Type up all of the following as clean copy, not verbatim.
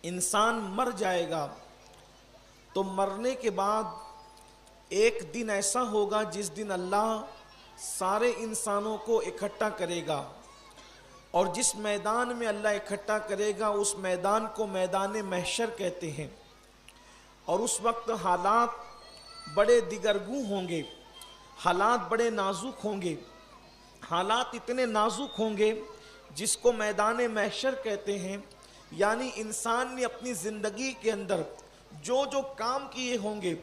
انسان مر جائے گا تو مرنے کے بعد ایک دن ایسا ہوگا جس دن اللہ سارے انسانوں کو اکٹھا کرے گا، اور جس میدان میں اللہ اکٹھا کرے گا اس میدان کو میدان محشر کہتے ہیں۔ اور اس وقت حالات بڑے دیگرگوں ہوں گے، حالات بڑے نازک ہوں گے، حالات اتنے نازک ہوں گے جس کو میدان محشر کہتے ہیں۔ یعنی انسان نے اپنی زندگی کے اندر جو جو کام کیے ہوں گے،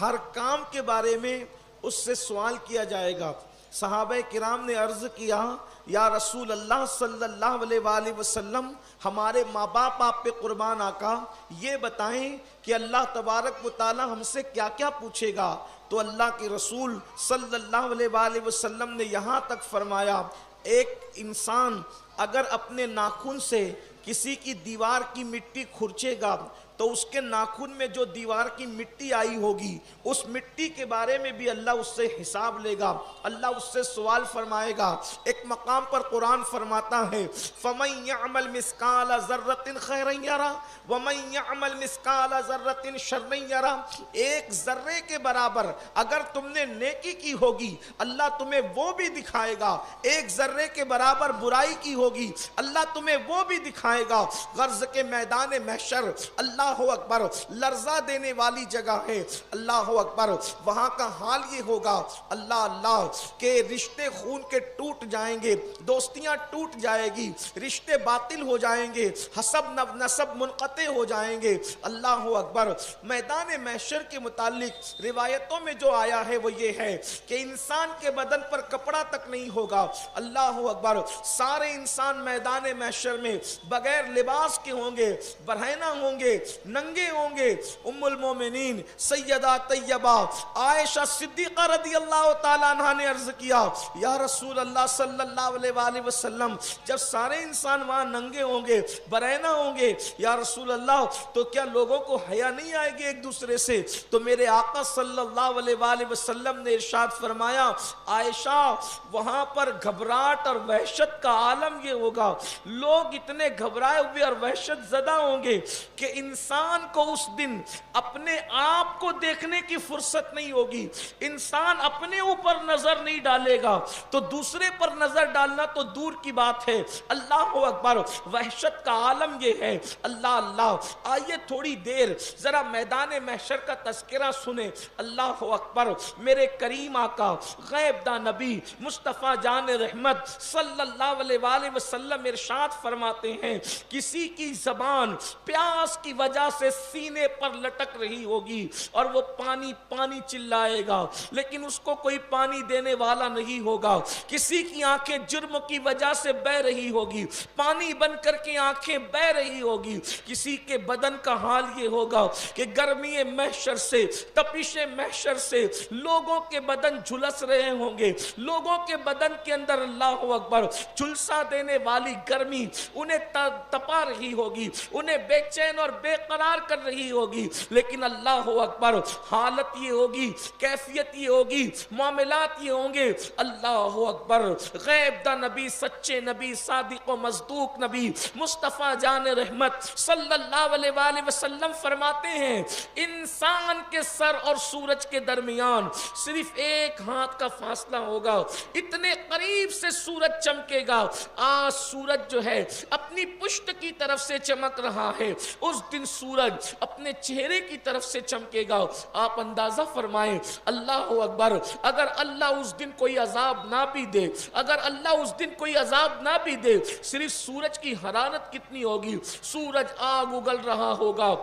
ہر کام کے بارے میں اس سے سوال کیا جائے گا۔ صحابہ کرام نے عرض کیا، یا رسول اللہ صلی اللہ علیہ وآلہ وسلم، ہمارے ماں باپ آپ پہ قربان آقا، یہ بتائیں کہ اللہ تبارک و تعالی ہم سے کیا کیا پوچھے گا؟ تو اللہ کے رسول صلی اللہ علیہ وآلہ وسلم نے یہاں تک فرمایا، ایک انسان اگر اپنے ناخن سے کسی کی دیوار کی مٹی کھرچے گا تو اس کے ناخن میں جو دیوار کی مٹی آئی ہوگی اس مٹی کے بارے میں بھی اللہ اس سے حساب لے گا، اللہ اس سے سوال فرمائے گا۔ ایک مقام پر قرآن فرماتا ہے، فَمَن يَعْمَلْ مِثْقَالَ ذَرَّةٍ خَيْرًا يَرَهُ وَمَن يَعْمَلْ مِثْقَالَ ذَرَّةٍ شَرًّا يَرَهُ۔ ایک ذرے کے برابر اگر تم نے نیکی کی ہوگی اللہ تمہیں وہ بھی دکھائے گا، ایک ذرے کے برابر برائی کی ہوگی اللہ تمہیں وہ بھی دکھائے گا۔ غرض کے میدان محشر اللہ اکبر لرزہ دینے والی جگہ ہے، اللہ اکبر، وہاں کا حال یہ ہوگا اللہ اللہ کہ رشتے خون کے ٹوٹ جائیں گے، دوستیاں ٹوٹ جائے گی، رشتے باطل ہو جائیں گے، حسب نسب منقطع ہو جائیں گے، اللہ اکبر۔ میدان محشر کے متعلق روایتوں میں جو آیا ہے وہ یہ ہے کہ انسان کے بدن پر کپڑا تک نہیں ہوگا، اللہ اکبر، سارے انسان میدان محشر میں بغیر لباس کے ہوں گے، برہنہ ہوں گے، ننگے ہوں گے۔ ام المومنین سیدہ طیبہ عائشہ صدیقہ رضی اللہ تعالیٰ عنہ نے عرض کیا، یا رسول اللہ صلی اللہ علیہ وآلہ وسلم، جب سارے انسان وہاں ننگے ہوں گے، برہنہ ہوں گے، یا رسول اللہ تو کیا لوگوں کو حیا نہیں آئے گی ایک دوسرے سے؟ تو میرے آقا صلی اللہ علیہ وآلہ وسلم نے ارشاد فرمایا، عائشہ وہاں پر گھبراہٹ اور وحشت کا عالم یہ ہوگا، لوگ اتنے گھبرائے ہوئے اور وحشت زدہ ہوں گے کہ انسان کو اس دن اپنے آپ کو دیکھنے کی فرصت نہیں ہوگی، انسان اپنے اوپر نظر نہیں ڈالے گا تو دوسرے پر نظر ڈالنا تو دور کی بات ہے، اللہ اکبر۔ وحشت کا عالم یہ ہے، اللہ اللہ۔ آئیے تھوڑی دیر ذرا میدان محشر کا تذکرہ سنیں، اللہ اکبر۔ میرے کریم آقا غیب دا نبی مصطفیٰ جان رحمت صلی اللہ علیہ وآلہ وسلم ارشاد فرماتے ہیں، کسی کی زبان پیاس کی وجہ سے سینے پر لٹک رہی ہوگی اور وہ پانی پانی چلائے گا لیکن اس کو کوئی پانی دینے والا نہیں ہوگا، کسی کی آنکھیں جرم کی وجہ سے بہ رہی ہوگی، پانی بن کر کے آنکھیں بہ رہی ہوگی، کسی کے بدن کا حال یہ ہوگا کہ گرمی محشر سے، تپش محشر سے لوگوں کے بدن جھلس رہے ہوں گے، لوگوں کے بدن کے اندر اللہ اکبر جھلسا دینے والی گرمی انہیں تپا رہی ہوگی، انہیں بے چین اور بے قرار کر رہی ہوگی، لیکن اللہ اکبر حالت یہ ہوگی، کیفیت یہ ہوگی، معاملات یہ ہوں گے، اللہ اکبر۔ غیب دا نبی، سچے نبی، صادق و مصدوق نبی مصطفیٰ جان رحمت صلی اللہ علیہ وآلہ وسلم فرماتے ہیں، انسان کے سر اور سورج کے درمیان صرف ایک ہاتھ کا فاصلہ ہوگا، اتنے قریب سے سورج چمکے گا۔ آج سورج جو ہے اپنی پشت کی طرف سے چمک رہا ہے، اس دن سورج اپنے چہرے کی طرف سے چمکے گا۔ آپ اندازہ فرمائیں، اللہ اکبر، اگر اللہ اس دن کوئی عذاب نہ بھی دے، اگر اللہ اس دن کوئی عذاب نہ بھی دے، صرف سورج کی حرارت کتنی ہوگی؟ سورج آگ اگل رہا ہوگا،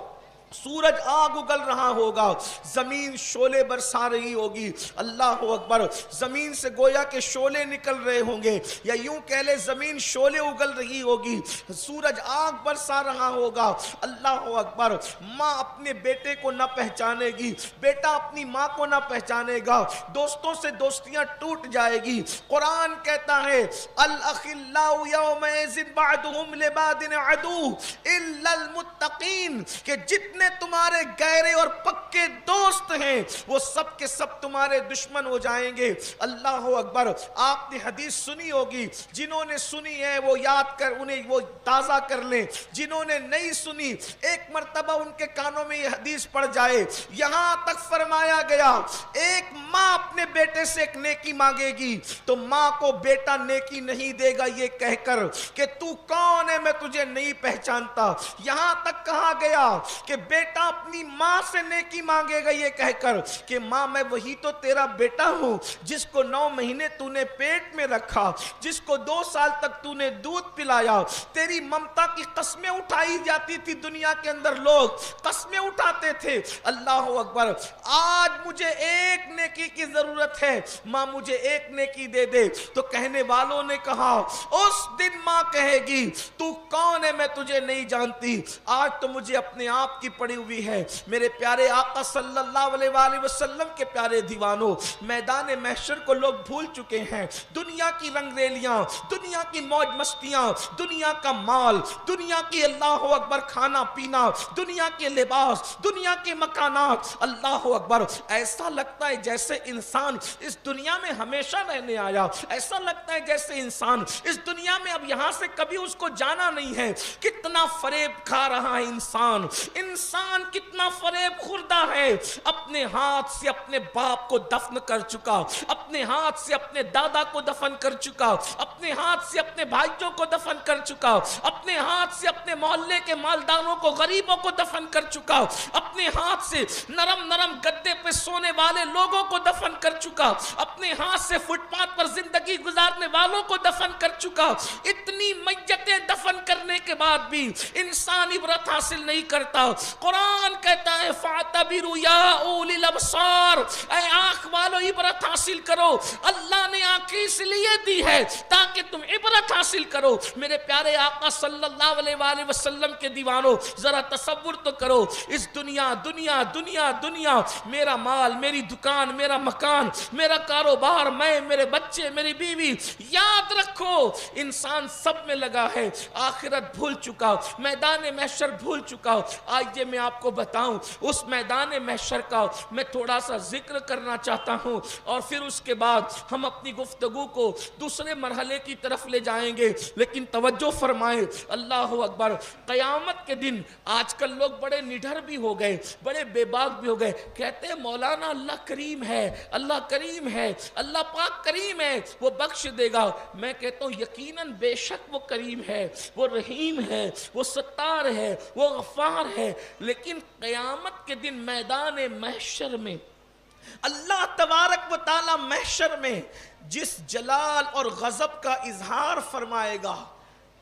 سورج آگ اگل رہا ہوگا، زمین شعلے برسا رہی ہوگی، اللہ اکبر، زمین سے گویا کہ شعلے نکل رہے ہوں گے، یا یوں کہہ لے زمین شعلے اگل رہی ہوگی، سورج آگ برسا رہا ہوگا، اللہ اکبر۔ ماں اپنے بیٹے کو نہ پہچانے گی، بیٹا اپنی ماں کو نہ پہچانے گا، دوستوں سے دوستیاں ٹوٹ جائے گی۔ قرآن کہتا ہے الاخلاء یومئذ بعضهم لبعض عدو الا المتقین، کہ جتنے جتنے تمہارے گہرے اور پکے دوست ہیں وہ سب کے سب تمہارے دشمن ہو جائیں گے۔ اللہ اکبر۔ آپ نے حدیث سنی ہوگی، جنہوں نے سنی ہے وہ یاد کر انہیں وہ تازہ کر لیں، جنہوں نے نہیں سنی ایک مرتبہ ان کے کانوں میں یہ حدیث پڑ جائے۔ یہاں تک فرمایا گیا ایک ماں اپنے بیٹے سے ایک نیکی مانگے گی تو ماں کو بیٹا نیکی نہیں دے گا یہ کہہ کر کہ تو کون ہے میں تجھے نہیں پہچانتا۔ یہاں تک کہا گیا کہ بیٹا اپنی ماں سے نیکی مانگے گا یہ کہہ کر کہ ماں میں وہی تو تیرا بیٹا ہوں جس کو 9 مہینے تو نے پیٹ میں رکھا، جس کو 2 سال تک تو نے دودھ پلایا، تیری ممتا کی قسمیں اٹھائی جاتی تھی، دنیا کے اندر لوگ قسمیں اٹھاتے تھے۔ اللہ اکبر۔ آج مجھے ایک نیکی کی ضرورت ہے، ماں مجھے ایک نیکی دے دے۔ تو کہنے والوں نے کہا اس دن ماں کہے گی تو کون ہے میں تجھے نہیں جانتی، آج تو مجھے اپنے آپ کی پڑی ہوئی ہے۔ میرے پیارے آقا صلی اللہ علیہ وآلہ وسلم کے پیارے دیوانوں، میدان محشر کو لوگ بھول چکے ہیں۔ دنیا کی رنگ ریلیاں، دنیا کی موج مستیاں، دنیا کا مال، دنیا کی اللہ اکبر کھانا پینا، دنیا کے لباس، دنیا کے مکانات، اللہ اکبر۔ ایسا لگتا ہے جیسے انسان اس دنیا میں ہمیشہ رہنے آیا، ایسا لگتا ہے جیسے انسان اس دنیا میں اب یہاں سے کبھی اس کو جانا نہیں ہے۔ کتنا فریب کھا رہا ہے انسان کتنا فریب خوردہ ہے۔ اپنے ہاتھ سے اپنے باپ کو دفن کر چکا، اپنے ہاتھ سے اپنے دادا کو دفن کر چکا، اپنے ہاتھ سے اپنے بھائیوں کو دفن کر چکا، اپنے ہاتھ سے اپنے محلے کے مالداروں کو غریبوں کو دفن کر چکا، اپنے ہاتھ سے نرم نرم گدے پہ سونے والے لوگوں کو دفن کر چکا، اپنے ہاتھ سے فٹ پاتھ پر زندگی گزارنے والوں کو دفن کر چکا۔ اتنی میتیں دفن کرنے کے بعد بھی انسان عبرت حاصل نہیں کرتا۔ قرآن کہتا ہے فَاعْتَبِرُوا يَا أُولِي الْأَبْصَارِ، اے آنکھ والو عبرت حاصل کرو۔ اللہ نے آنکھیں اس لیے دی ہے تاکہ تم عبرت حاصل کرو۔ میرے پیارے آقا صلی اللہ علیہ وآلہ وسلم کے دیوانوں، ذرا تصور تو کرو، اس دنیا دنیا دنیا دنیا، میرا مال، میری دکان، میرا مکان، میرا کاروبار، میں، میرے بچے، میری بیوی، یاد رکھو انسان سب میں لگا ہے، آخرت بھول چکا، میدان محشر بھول چکا۔ آج یہ میں آپ کو بتاؤں اس میدان محشر کا میں تھوڑا سا ذکر کرنا چاہتا ہوں اور پھر اس کے بعد ہم اپنی گفتگو کو دوسرے مرحلے کی طرف لے جائیں گے۔ لیکن توجہ فرمائیں، اللہ اکبر۔ قیامت کے دن آج کل لوگ بڑے نڈر بھی ہو گئے، بڑے بے باک بھی ہو گئے، کہتے ہیں مولانا اللہ کریم ہے، اللہ کریم ہے، اللہ پاک کریم ہے، وہ بخش دے گا۔ میں کہتا ہوں یقیناً بے شک وہ کریم ہے، وہ رحیم ہے، وہ ستار ہے، وہ غفار ہے، لیکن قیامت کے دن میدان محشر میں اللہ تبارک و تعالی محشر میں جس جلال اور غضب کا اظہار فرمائے گا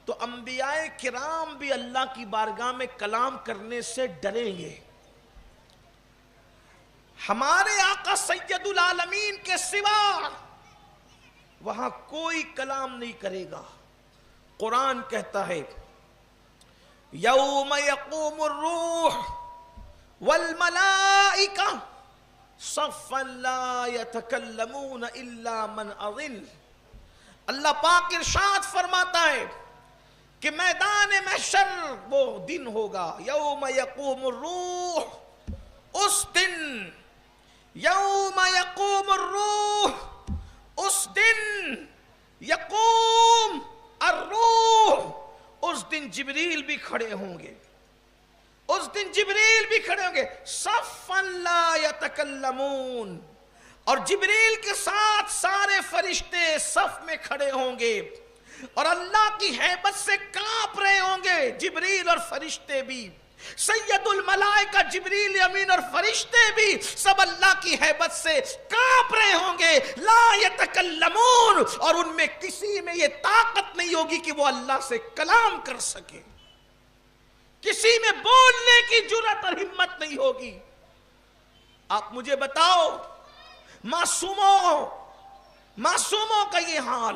تو انبیاء کرام بھی اللہ کی بارگاہ میں کلام کرنے سے ڈریں گے۔ ہمارے آقا سید العالمین کے سوا وہاں کوئی کلام نہیں کرے گا۔ قرآن کہتا ہے یوم یقوم الروح والملائکہ صفا لا یتکلمون الا من اذن۔ اللہ پاک ارشاد فرماتا ہے کہ میدان محشر وہ دن ہوگا، یوم یقوم الروح، اس دن، یوم یقوم الروح، اس دن یقوم الروح، اس دن جبریل بھی کھڑے ہوں گے، اس دن جبریل بھی کھڑے ہوں گے، صفا لا یتکلمون، اور جبریل کے ساتھ سارے فرشتے صف میں کھڑے ہوں گے اور اللہ کی ہیبت سے کانپ رہے ہوں گے، جبریل اور فرشتے بھی، سید الملائکہ جبریل امین اور فرشتے بھی سب اللہ کی ہیبت سے کانپ رہے ہوں گے، لا یتکلمون، اور ان میں کسی میں یہ طاقت نہیں ہوگی کہ وہ اللہ سے کلام کر سکے، کسی میں بولنے کی جرات اور ہمت نہیں ہوگی۔ آپ مجھے بتاؤ معصوموں کا یہ حال،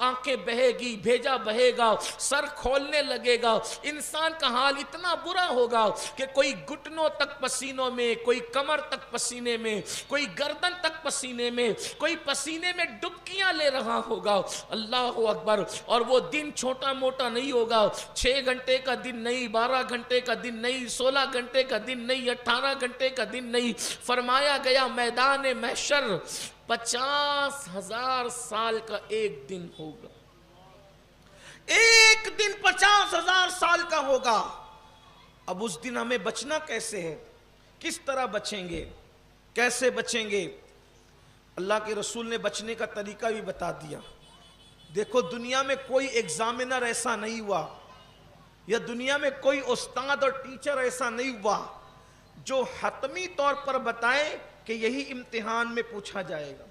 آنکھیں بہے گی، بھیجا بہے گا، سر کھولنے لگے گا، انسان کا حال اتنا برا ہوگا کہ کوئی گھٹنوں تک پسینوں میں، کوئی کمر تک پسینے میں، کوئی گردن تک پسینے میں، کوئی پسینے میں ڈبکیاں لے رہا ہوگا۔ اللہ اکبر۔ اور وہ دن چھوٹا موٹا نہیں ہوگا، 6 گھنٹے کا دن نہیں، 12 گھنٹے کا دن نہیں، 16 گھنٹے کا دن نہیں، 18 گھنٹے کا دن نہیں۔ فرمایا گیا میدان محشر 50,000 سال کا ایک دن ہوگا، ایک دن 50,000 سال کا ہوگا۔ اب اس دن ہمیں بچنا کیسے ہے؟ کس طرح بچیں گے؟ کیسے بچیں گے؟ اللہ کے رسول نے بچنے کا طریقہ بھی بتا دیا۔ دیکھو دنیا میں کوئی ایگزامینر ایسا نہیں ہوا، یا دنیا میں کوئی استاد اور ٹیچر ایسا نہیں ہوا جو حتمی طور پر بتائے کہ یہی امتحان میں پوچھا جائے گا۔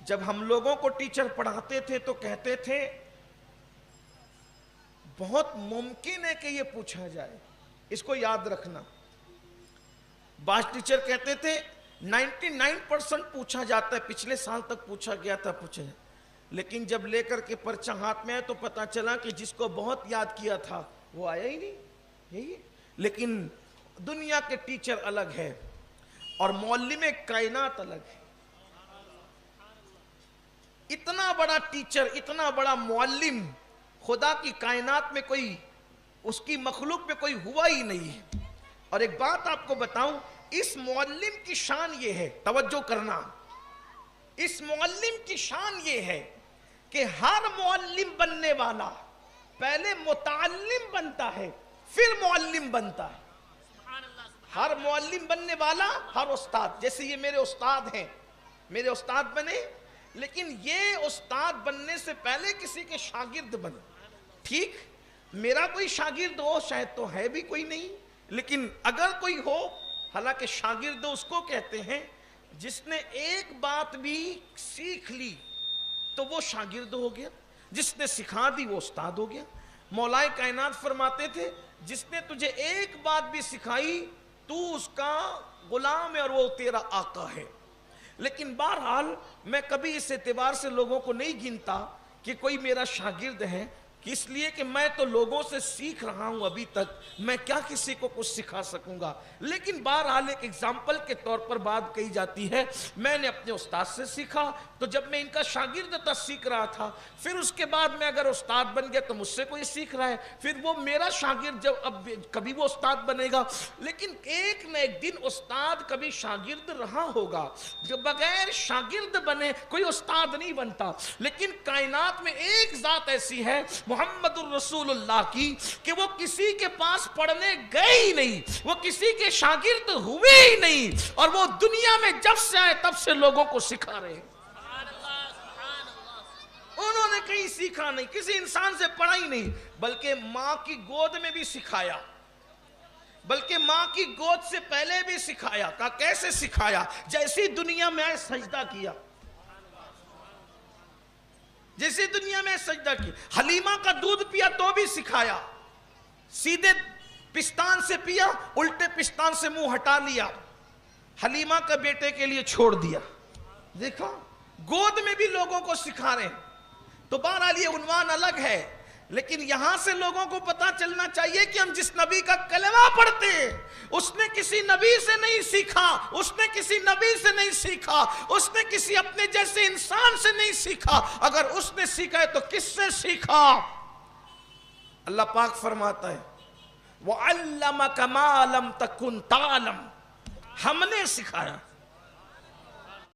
جب ہم لوگوں کو ٹیچر پڑھاتے تھے تو کہتے تھے بہت ممکن ہے کہ یہ پوچھا جائے، اس کو یاد رکھنا۔ بعض ٹیچر کہتے تھے 99% پوچھا جاتا ہے، پچھلے سال تک پوچھا گیا تھا، پوچھا جائے۔ لیکن جب لے کر کے پرچہ ہاتھ میں آئے تو پتا چلا کہ جس کو بہت یاد کیا تھا وہ آیا ہی نہیں، یہی ہے۔ لیکن دنیا کے ٹیچر الگ ہے اور معلم کائنات الگ ہے۔ اتنا بڑا ٹیچر، اتنا بڑا معلم خدا کی کائنات میں کوئی، اس کی مخلوق میں کوئی ہوا ہی نہیں ہے۔ اور ایک بات آپ کو بتاؤں، اس معلم کی شان یہ ہے، توجہ کرنا، اس معلم کی شان یہ ہے کہ ہر معلم بننے والا پہلے متعلم بنتا ہے پھر معلم بنتا ہے۔ ہر معلم بننے والا، ہر استاد، جیسے یہ میرے استاد ہیں، میرے استاد بنے، لیکن یہ استاد بننے سے پہلے کسی کے شاگرد بنے۔ ٹھیک، میرا کوئی شاگرد ہو، شاید تو ہے بھی کوئی نہیں، لیکن اگر کوئی ہو، حالانکہ شاگرد اس کو کہتے ہیں جس نے ایک بات بھی سیکھ لی تو وہ شاگرد ہو گیا، جس نے سکھا دی وہ استاد ہو گیا۔ مولا کائنات فرماتے تھے جس نے تجھے ایک بات بھی سکھائی تو اس کا غلام ہے اور وہ تیرا آقا ہے۔ لیکن بہرحال میں کبھی اس اعتبار سے لوگوں کو نہیں گنتا کہ کوئی میرا شاگرد ہے، اس لیے کہ میں تو لوگوں سے سیکھ رہا ہوں، ابھی تک میں کیا کسی کو کچھ سکھا سکوں گا۔ لیکن بہرحال ایک ایگزامپل کے طور پر بات کہی جاتی ہے، میں نے اپنے استاد سے سیکھا، تو جب میں ان کا شاگرد تھا سیکھ رہا تھا، پھر اس کے بعد میں اگر استاد بن گیا تو مجھ سے کوئی سیکھ رہا ہے، پھر وہ میرا شاگرد، جب اب کبھی وہ استاد بنے گا۔ لیکن ایک نہ ایک دن استاد کبھی شاگرد رہا ہوگا، جو بغیر شاگرد بنے کوئی استاد نہیں بنتا۔ لیکن کائنات میں ایک ذات ایسی ہے محمد الرسول اللہ کی کہ وہ کسی کے پاس پڑھنے گئے ہی نہیں، وہ کسی کے شاگرد ہوئے ہی نہیں، اور وہ دنیا میں جب سے آئے تب سے لوگوں کو سکھا رہے ہیں۔ انہوں نے کہیں سیکھا نہیں، کسی انسان سے پڑھا ہی نہیں، بلکہ ماں کی گود میں بھی سکھایا، بلکہ ماں کی گود سے پہلے بھی سکھایا۔ کہا کیسے سکھایا؟ جیسی دنیا میں آئے سجدہ کیا، جیسے دنیا میں سجدہ کی۔ حلیمہ کا دودھ پیا تو بھی سکھایا، سیدھے پستان سے پیا، الٹے پستان سے منہ ہٹا لیا، حلیمہ کا بیٹے کے لیے چھوڑ دیا۔ دیکھا، گود میں بھی لوگوں کو سکھا رہے ہیں۔ تو بہرحال یہ عنوان الگ ہے، لیکن یہاں سے لوگوں کو پتا چلنا چاہیے کہ ہم جس نبی کا کلمہ پڑھتے ہیں اس نے کسی نبی سے نہیں سیکھا، اس نے کسی نبی سے نہیں سیکھا، اس نے کسی اپنے جیسے انسان سے نہیں سیکھا۔ اگر اس نے سیکھا ہے تو کس سے سیکھا؟ اللہ پاک فرماتا ہے وَعَلَّمَكَ مَا لَمْ تَكُنْ تَعْلَمْ، ہم نے سکھایا۔